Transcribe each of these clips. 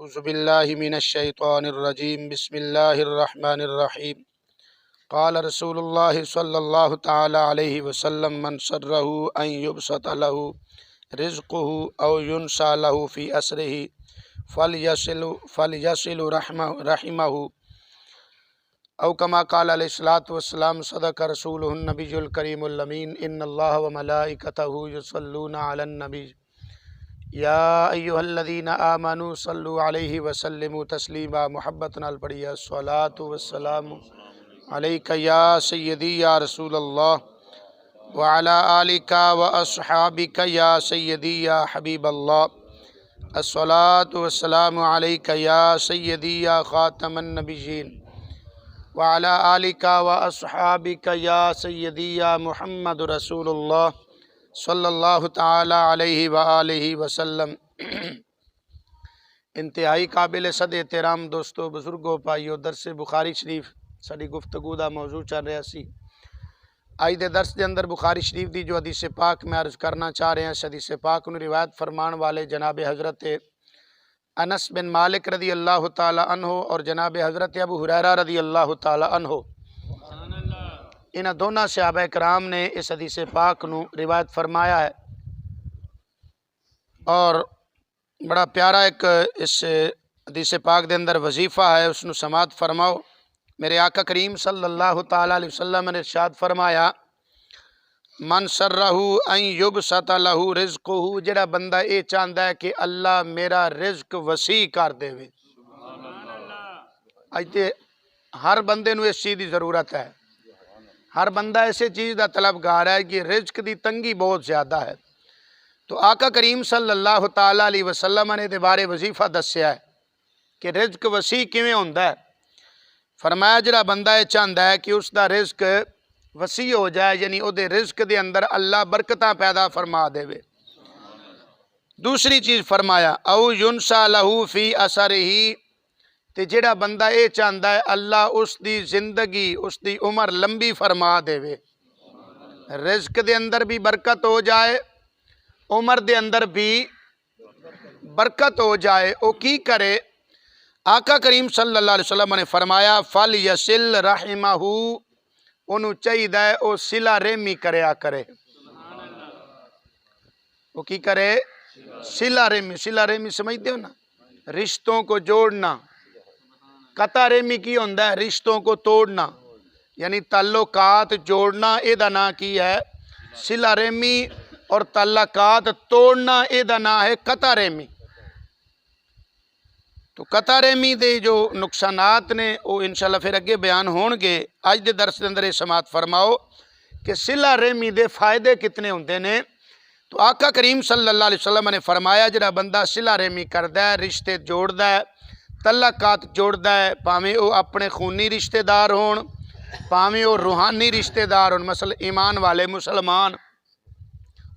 اعوذ باللہ من الشیطان الرجیم بسم اللہ الرحمن الرحیم قال رسول اللہ صلی اللہ تعالی علیہ وسلم من سرہ ان یبسط لہ رزقہ او ینسى لہ فی اسرہ فلیصل رحمہ او کما قال علیہ الصلوۃ والسلام صدق رسولہ النبی الکریم الامین ان اللہ وملائکتہ یصلون علی النبی یا ایہا الذین آمنوا صلوا علیہ وسلموا تسلیما محبت نال پڑھیے الصلاۃ والسلام علیک یا سیدی یا رسول اللہ وعلی آلک واصحابک یا سیدی یا حبیب اللہ الصلاۃ والسلام علیک یا سیدی یا خاتم النبیین وعلی آلک واصحابک یا سیدی یا محمد رسول اللہ صلی اللہ تعالی علیہ وآلہ وسلم۔ انتہائی قابل صد احترام دوستو بزرگوں پائیو، درس بخاری شریف ساری گفتگو دا موضوع چل رہا سی۔ آج دے درس دے اندر بخاری شریف دی جو حدیث پاک میں عرض کرنا چاہ رہے ہیں، حدیث پاک نے روایت فرمان والے جناب حضرت انس بن مالک رضی اللہ تعالی عنہ اور جناب حضرت ابو ہریرہ رضی اللہ تعالی عنہ، انہاں دونوں صحابہ کرام نے اس حدیث پاک نو روایت فرمایا ہے، اور بڑا پیارا ایک اس حدیث پاک دے اندر وظیفہ ہے، اس نو سماعت فرماؤ۔ میرے آقا کریم صلی اللہ تعالی علیہ وسلم نے ارشاد فرمایا من سرہ ان یبسط لہ رزقہ، جڑا بندہ اے چاہندا ہے کہ اللہ میرا رزق وسیع کر دے وے۔ اج تے ہر بندے نو اس چیز دی ضرورت ہے، ہر بندہ ایسے چیز دا طلبگار ہے کہ رزق دی تنگی بہت زیادہ ہے، تو آقا کریم صلی اللہ تعالی علیہ وسلم نے دے بارے وظیفہ دسیا ہے کہ رزق وسیع کیویں ہوندا ہے۔ فرمایا جڑا بندہ یہ چاہندا ہے کہ اس دا رزق وسیع ہو جائے، یعنی او دے رزق دے اندر اللہ برکتاں پیدا فرما دے وے۔ دوسری چیز فرمایا او ینسى لہ فی اثرہ، تے جڑا بندہ یہ چاہندا ہے اللہ اس دی زندگی، اس دی عمر لمبی فرما دے وے، رزق دے اندر بھی برکت ہو جائے، عمر دے اندر بھی برکت ہو جائے۔ او کی کرے؟ آقا کریم صلی اللہ علیہ وسلم نے فرمایا فَلْيَصِلْ رَحِمَهُ، انہوں چاہیے او صلہ رحمی کریا کرے۔ وہ کی کرے؟ صلہ رحمی۔ صلہ رحمی سمجھتے ہو نا؟ رشتوں کو جوڑنا۔ قطع رحمی کی ہوندا ہے؟ رشتوں کو توڑنا، یعنی تعلقات جوڑنا، اے دا نام کی ہے صلہ رحمی، اور تعلقات توڑنا اے دا نام ہے قطع رحمی۔ تو قطع رحمی دے جو نقصانات نے وہ انشاءاللہ پھر اگے بیان ہون گے۔ آج دے درس دے اندر سماعت فرماؤ کہ صلہ رحمی دے فائدے کتنے ہوندے نے۔ تو آقا کریم صلی اللہ علیہ وسلم نے فرمایا جڑا بندہ صلہ رحمی کردا ہے، رشتے جوڑدا ہے، تعلقات جوڑدا ہے، پاویں او اپنے خونی رشتے دار ہون، پاویں او روحانی رشتے دار ہون، مثلا ایمان والے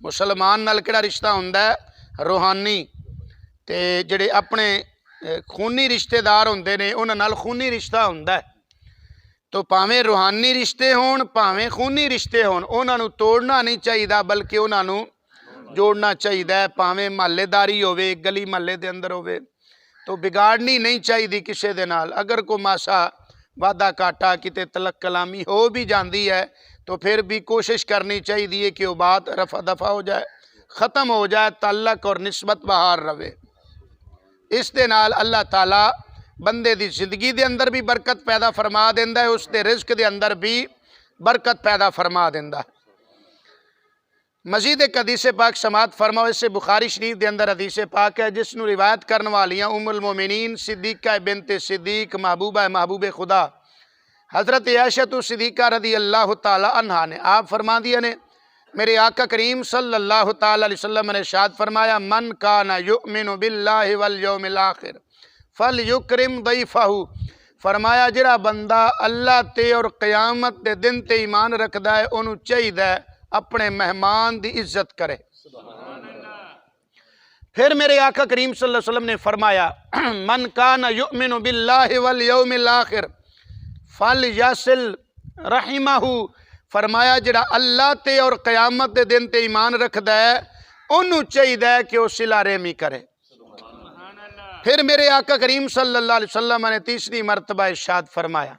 مسلمان نال کیڑا رشتہ ہوندا ہے؟ روحانی۔ تے جڑے اپنے خونی رشتے دار ہوندے نے انہاں نال خونی رشتہ ہوندا ہے، تو پاویں روحانی رشتے ہون پاویں خونی رشتے ہون، انہاں نو توڑنا نہیں چاہیدا بلکہ انہاں نو جوڑنا چاہیدا ہے۔ پاویں محلے داری ہوے، گلی محلے دے اندر ہوے، تو بگاڑنی نہیں چاہیدی کسے دے نال۔ اگر کوئی ماسا وعدہ کاٹا کتے تلک کلامی ہو بھی جاندی ہے تو پھر بھی کوشش کرنی چاہیے کہ وہ بات رفع دفع ہو جائے، ختم ہو جائے، تعلق اور نسبت بہار رہے۔ اس دے نال اللہ تعالیٰ بندے دی زندگی دے اندر بھی برکت پیدا فرما دیندا ہے، اس دے رزق دے اندر بھی برکت پیدا فرما دیندا ہے۔ مزید ایک حدیث پاک سماعت فرماؤ، اس سے بخاری شریف دے اندر حدیث پاک ہے جس نو روایت کرنے والیاں ام المومنین صدیقہ بنت صدیق محبوب خدا حضرت عائشہ صدیقہ رضی اللہ تعالی عنہا نے آپ فرما دیا نے میرے آقا کریم صلی اللہ تعالی علیہ وسلم نے ارشاد فرمایا من کان یؤمن باللہ والیوم الآخر فلیکرم ضیفہ، فرمایا جڑا بندہ اللہ تے اور قیامت دے دن تے ایمان رکھدا ہے انہوں چاہیے اپنے مہمان دی عزت کرے۔ پھر میرے آقا کریم صلی اللہ علیہ وسلم نے فرمایا من کان یؤمن باللہ والیوم الآخر فلیصل رحمہ، فرمایا جڑا اللہ تے اور قیامت دے دن تے ایمان رکھدا ہے انہوں چاہیے کہ وہ صلہ رحمی کرے۔ پھر میرے آقا کریم صلی اللہ علیہ وسلم نے تیسری مرتبہ ارشاد فرمایا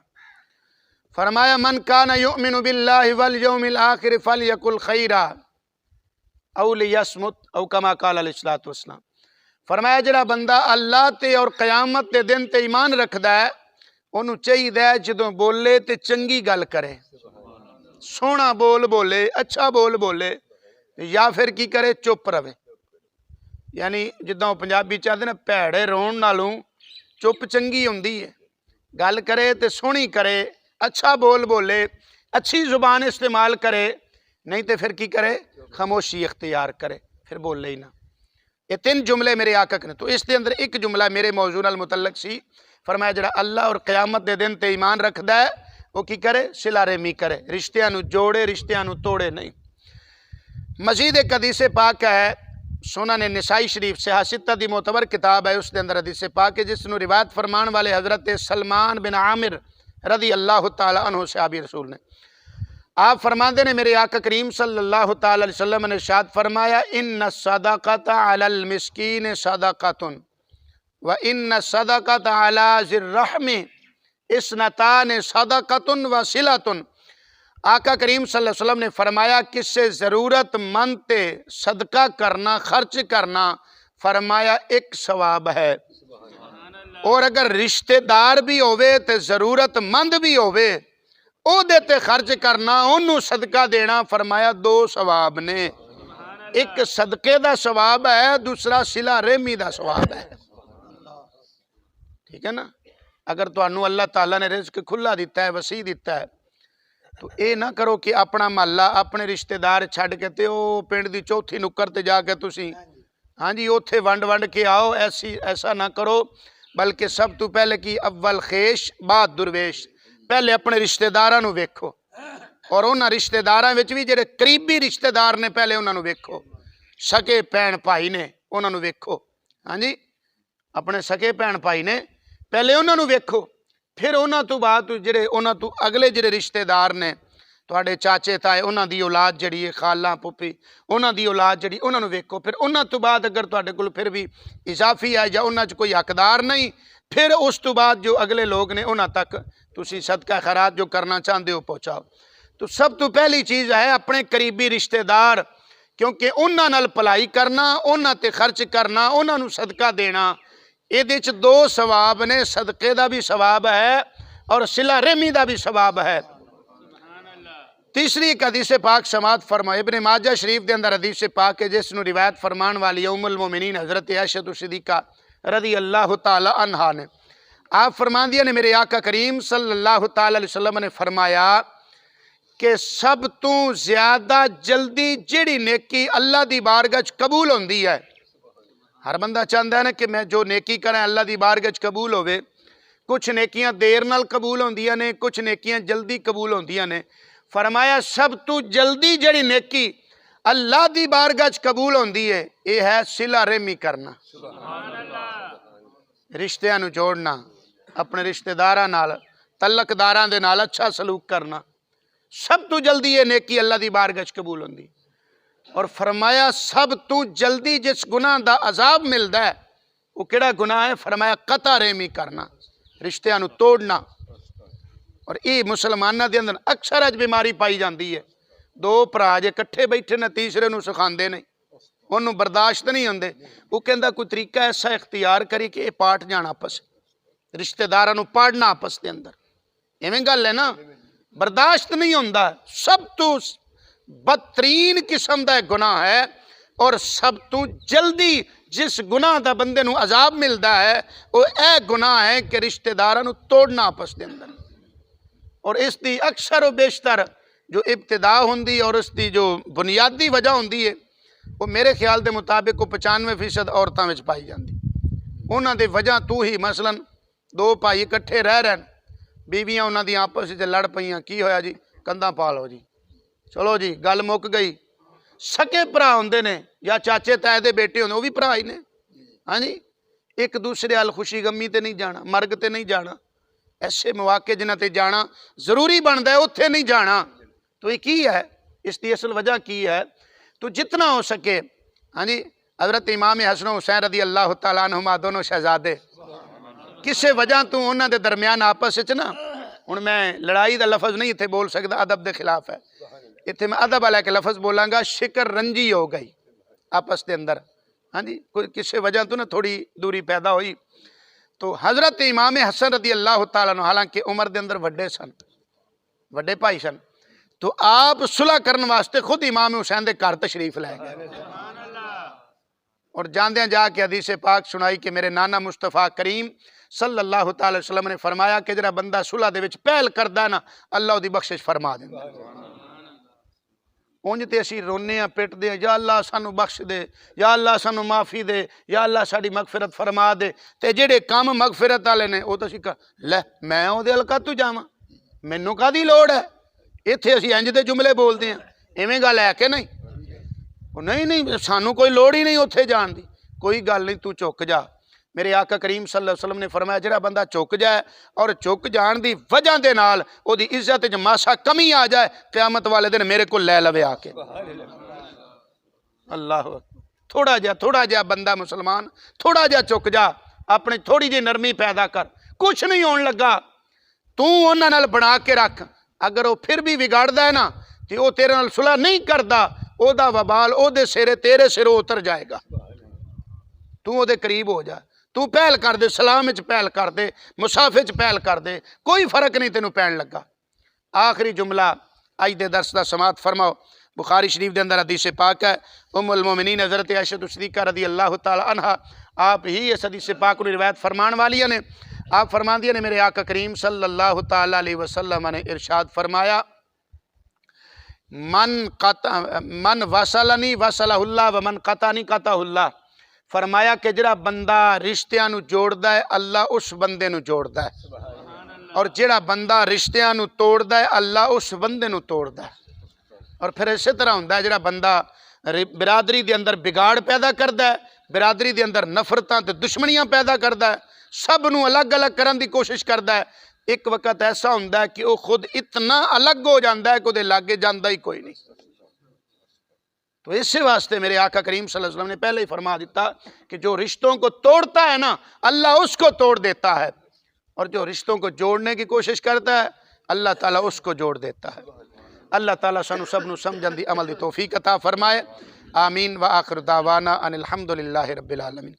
من کان یؤمن باللہ والیوم الآخر فلیقل خیرا او لیصمت او کما قال علیہ الصلوۃ والسلام۔ فرمایا جڑا بندہ اللہ تے اور قیامت دے دن تے ایمان رکھدا ہے انہوں چاہیے جدوں بولے تے چنگی گل کرے، سونا بول بولے، اچھا بول بولے، یا پھر کی کرے چپ رہے۔ یعنی جدوں پنجابی چاہتے نا پیڑے رون نالوں چپ چنگی ہوندی ہے، گل کرے تے سونی کرے، اچھا بول بولے، اچھی زبان استعمال کرے، نہیں تے پھر کی کرے خاموشی اختیار کرے، پھر بولے ہی نہ۔ یہ 3 جملے میرے آقا نے، تو اس دے اندر ایک جملہ میرے موضوع نال متعلق سی، فرمایا جڑا اللہ اور قیامت دے دن تے ایمان رکھدا ہے وہ کی کرے صلہ رحمی کرے، رشتیاں نو جوڑے، رشتیاں نو توڑے نہیں۔ مزید ایک حدیث پاک ہے سنن نسائی شریف سے ستہ دی معتبر کتاب ہے، اس دے اندر حدیث پاک ہے جس نو روایت فرمان والے حضرت سلمان بن عامر رضی اللہ تعالی عنہ صحابی رسول نے، آپ فرماندے نے میرے آقا کریم صلی اللہ تعالی علیہ وسلم نے ارشاد فرمایا ان الصدقۃ علی المسکین صدقۃ وان الصدقۃ علی ذی الرحم اثنتان صدقۃ وصلۃ۔ آقا کریم صلی اللہ علیہ وسلم نے فرمایا کس سے ضرورت مند تے صدقہ کرنا، خرچ کرنا، فرمایا ایک ثواب ہے، اور اگر رشتہ دار بھی ہوئے تے ضرورت مند بھی ہوئے او دیتے خرچ کرنا، انہوں صدقہ دینا، فرمایا 2 ثواب نے، ایک صدقے دا ثواب ہے، دوسرا صلہ رحمی دا ثواب ہے۔ ٹھیک ہے نا؟ اگر تو انہوں اللہ تعالیٰ نے رزق کھلا دیتا ہے، وسیع دیتا ہے، تو اے نہ کرو کہ اپنا محلہ اپنے رشتہ دار چھڑ کے تے او پنڈ دی چوتھی نکر تے جا کے تسی ہاں جی اوتھے ونڈ کے آؤ، ایسا نہ کرو، بلکہ سب تو پہلے کی اول خیش بعد درویش، پہلے اپنے رشتہ داراں نو ویکھو، اور انہاں رشتہ داراں وچ بھی جڑے قریبی رشتہ دار نے پہلے انہاں نو ویکھو، سکے بھین بھائی نے انہاں نو ویکھو، ہاں جی اپنے سکے بھین بھائی نے پہلے انہاں نو ویکھو، پھر انہاں تو بعد جڑے انہاں تو اگلے جڑے رشتہ دار نے تواڈے چاچے تائے انہاں دی اولاد جڑی ہے، خالہ پھپھی انہاں دی اولاد جڑی انہاں نو ویکھو، پھر انہاں تو بعد اگر تواڈے کول پھر بھی اضافی ہے یا انہاں چ کوئی حقدار نہیں، پھر اس تو بعد جو اگلے لوگ نے انہاں تک تسی صدقہ خیرات جو کرنا چاہتے ہو پہنچاؤ۔ تو سب تو پہلی چیز ہے اپنے قریبی رشتہ دار، کیونکہ انہاں نال پلائی کرنا، انہاں تے خرچ کرنا، انہاں نو صدقہ دینا، ایدے چ 2 ثواب نے، صدقے دا بھی ثواب ہے اور صلہ رحمی دا بھی ثواب ہے۔ تیسری ایک حدیث پاک سماعت فرمائے، ابن ماجہ شریف دے اندر حدیث پاک ہے جس نو روایت فرمان والی ام المومنین حضرت عائشہ صدیقہ رضی اللہ تعالی عنہا نے، آپ فرمان دیا نے میرے آقا کریم صلی اللہ تعالی علیہ وسلم نے فرمایا کہ سب تو زیادہ جلدی جڑی نیکی اللہ دی بارگاہ وچ قبول ہوندی ہے، ہر بندہ چاہتا ہے نا کہ میں جو نیکی کریں اللہ دی بارگاہ وچ قبول ہوئے، کچھ نیکیاں دیر نال قبول ہوندیاں نے، کچھ نیکیاں جلدی قبول ہوندیاں نے، فرمایا سب تو جلدی جڑی نیکی اللہ دی بارگاہ وچ قبول ہوندی ہے یہ ہے صلہ رحمی کرنا، رشتیاں نو جوڑنا، اپنے رشتہ داراں نال تعلق داراں دے نال اچھا سلوک کرنا، سب تو جلدی یہ نیکی اللہ دی بارگاہ وچ قبول ہوندی۔ اور فرمایا سب تو جلدی جس گناہ دا عذاب ملدا ہے وہ کیڑا گناہ ہے؟ فرمایا قطع رحمی کرنا، رشتیاں نو توڑنا۔ اور یہ مسلمانہ دے اندر اکثر اج بیماری پائی جاندی ہے، 2 بھرا جے کٹھے بیٹھے نہ تیسرے نو سکھاندے نہیں، انہوں برداشت نہیں ہوندے، وہ کہندا کوئی طریقہ ایسا اختیار کری کہ یہ پاٹ جانا آپس، رشتہ داراں نو پاڑنا آپس دے اندر، ایویں گل ہے نا، برداشت نہیں ہوندا، سب تو بدترین قسم دا گناہ ہے، اور سب تو جلدی جس گناہ دا بندے نو عذاب ملدا ہے وہ اے گناہ ہے کہ رشتہ داراں نو توڑنا آپس دے اندر۔ اور اس دی اکثر و بیشتر جو ابتدا ہوندی اور اس دی جو بنیادی وجہ ہوندی ہے وہ میرے خیال دے مطابق 95% عورتاں وچ پائی جاندی، انہاں دے وجہ تو ہی مثلا 2 بھائی اکٹھے رہ رہن، بیویاں انہاں دی آپس وچ لڑ پئیاں، کی ہویا جی کندھاں پا لو جی، چلو جی گل مک گئی، سکے بھرا ہوندے نے یا چاچے تائے دے بیٹے ہوندے وہ بھی بھرا ہی نے، ہاں جی ایک دوسرے ال خوشی غمی تے نہیں جانا، مرگ تے نہیں جانا، ایسے مواقع جنہ تے جانا ضروری بندا ہے اتھے نہیں جانا، تو یہ کی ہے؟ اس دی اصل وجہ کی ہے؟ تو جتنا ہو سکے ہاں جی حضرت امام حسن و حسین رضی اللہ تعالیٰ عنہما دونوں شہزادے کسے وجہ تو انہاں دے درمیان آپس وچ نا ہن میں لڑائی دا لفظ نہیں اتھے بول سکدا، ادب دے خلاف ہے، اتھے میں ادب والا کے لفظ بولاں گا، شکر رنجی ہو گئی آپس دے اندر، ہاں جی کوئی کسے وجہ تو نا تھوڑی دوری پیدا ہوئی، تو حضرت امام حسن رضی اللہ تعالیٰ عنہ حالانکہ عمر دے اندر وڈے سن، وڈے بھائی سن، تو آپ صلح کرن واسطے خود امام حسین دے گھر تشریف لے گئے اور جاندیاں جا کے حدیث پاک سنائی کہ میرے نانا مصطفیٰ کریم صلی اللہ تعالی وسلم نے فرمایا کہ جڑا بندہ صلح دے وچ پہل کردا ہے نا اللہ دی بخشش فرما دیندا ہے۔ اونج تے اسی رونے پیٹ دے یا اللہ سانو بخش دے، یا اللہ سانو معافی دے، یا اللہ ساڈی مغفرت فرما دے، تے جڑے کام مغفرت والے نے او تسی لے میں او دے الکا تو جاواں، مینوں کادی لوڑ ہے؟ ایتھے اسی انج دے جملے بولدے ہیں، ایویں گل ہے کہ نہیں؟ نہیں سانو کوئی لوڑ ہی نہیں اتھے جان دی، کوئی گل نہیں، تو چک جا۔ میرے آقا کریم صلی اللہ علیہ وسلم نے فرمایا جڑا بندہ چک جائے اور چک جان دی وجہ دے نال او دی عزت وچ ماسا کمی آ جائے، قیامت والے دن میرے کو لے لوے آ کے اللہ تھوڑا جا بندہ مسلمان تھوڑا جا چک جا، اپنی تھوڑی جی نرمی پیدا کر، کچھ نہیں ہون لگا، تو انہاں نال بنا کے رکھ، اگر وہ پھر بھی بگاڑدا ہے نا تے او تیرے نال صلح نہیں کردا، او دا وبال او دے سرے تیرے سروں اتر جائے گا، تو او دے قریب ہو جا، تو پہل کر دے، سلام وچ پہل کر دے، مصافحے وچ پہل کر دے، کوئی فرق نہیں تینوں پین لگا۔ آخری جملہ اج دے درس دا سماعت فرماؤ، بخاری شریف دے اندر حدیث پاک ہے، ام المومنین حضرت عائشہ صدیقہ رضی اللہ تعالی عنہا آپ ہی اس حدیث پاک کو روایت فرمان والیاں نے، آپ فرماندیاں نے میرے آقا کریم صلی اللہ تعالی علیہ وسلم نے ارشاد فرمایا من وصلنی وصلہ اللہ ومن قطعنی قطعہ اللہ، فرمایا کہ جڑا بندہ رشتیاں نو جوڑدا ہے اللہ اس بندے نو جوڑدا ہے، اور جڑا بندہ رشتیاں نو توڑدا ہے اللہ اس بندے نو توڑدا ہے۔ اور پھر اسی طرح ہوندا ہے جڑا بندہ برادری دے اندر بگاڑ پیدا کردا ہے، برادری دے اندر نفرتاں تے دشمنیاں پیدا کردا ہے، سب نو الگ الگ کرن دی کوشش کردا ہے، ایک وقت ایسا ہوندا ہے کہ وہ خود اتنا الگ ہو جاندا ہے کہ دے لاگے جاندا ہی کوئی نہیں۔ تو اسی واسطے میرے آقا کریم صلی اللہ علیہ وسلم نے پہلے ہی فرما دیتا کہ جو رشتوں کو توڑتا ہے نا اللہ اس کو توڑ دیتا ہے، اور جو رشتوں کو جوڑنے کی کوشش کرتا ہے اللہ تعالیٰ اس کو جوڑ دیتا ہے۔ اللہ تعالیٰ سانو سب نو سمجھن دی عمل دی توفیق عطا فرمائے، آمین، وآخر دعوانا ان الحمدللہ رب العالمین۔